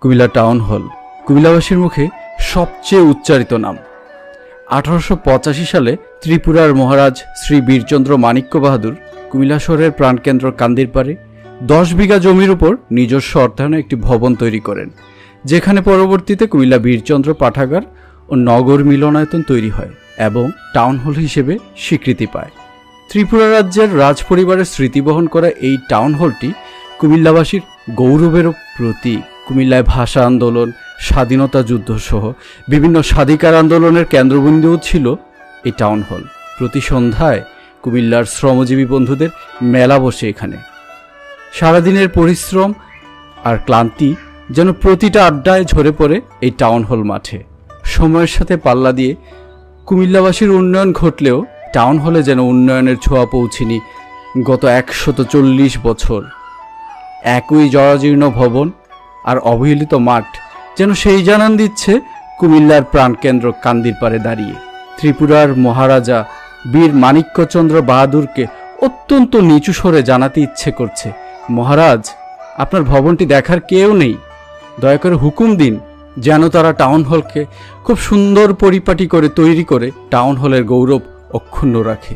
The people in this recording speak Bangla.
কুমিল্লা টাউন হল কুমিল্লাবাসীর মুখে সবচেয়ে উচ্চারিত নাম। 1885 সালে ত্রিপুরার মহারাজ শ্রী বীরচন্দ্র মাণিক্য বাহাদুর কুমিল্লা শহরের প্রাণকেন্দ্র কান্দিরপাড়ে 10 বিঘা জমির উপর নিজস্ব অর্থায়নে একটি ভবন তৈরি করেন, যেখানে পরবর্তীতে কুমিল্লা বীরচন্দ্র পাঠাগার ও নগর মিলনায়তন তৈরি হয় এবং টাউন হল হিসেবে স্বীকৃতি পায়। ত্রিপুরা রাজ্যের রাজপরিবারের স্মৃতি বহন করা এই টাউন হলটি কুমিল্লাবাসীর গৌরবেরও প্রতীক। কুমিল্লায় ভাষা আন্দোলন, স্বাধীনতা যুদ্ধ সহ বিভিন্ন স্বাধিকার আন্দোলনের কেন্দ্রবিন্দুও ছিল এই টাউন হল। প্রতি সন্ধ্যায় কুমিল্লার শ্রমজীবী বন্ধুদের মেলা বসে এখানে। সারাদিনের পরিশ্রম আর ক্লান্তি যেন প্রতিটা আড্ডায় ঝরে পড়ে এই টাউন হল মাঠে। সময়ের সাথে পাল্লা দিয়ে কুমিল্লাবাসীর উন্নয়ন ঘটলেও টাউন হলে যেন উন্নয়নের ছোঁয়া পৌঁছেনি গত 140 বছর। একই জরাজীর্ণ ভবন আর অবহেলিত মাঠ যেন সেই জানান দিচ্ছে কুমিল্লার প্রাণকেন্দ্র কান্দিরপাড়ে দাঁড়িয়ে। ত্রিপুরার মহারাজা বীর মাণিক্যচন্দ্র বাহাদুরকে অত্যন্ত নিচু স্বরে জানাতে ইচ্ছে করছে, মহারাজ, আপনার ভবনটি দেখার কেউ নেই, দয়া করে হুকুম দিন যেন তারা টাউন হলকে খুব সুন্দর পরিপাটি করে তৈরি করে টাউন হলের গৌরব অক্ষুণ্ণ রাখে।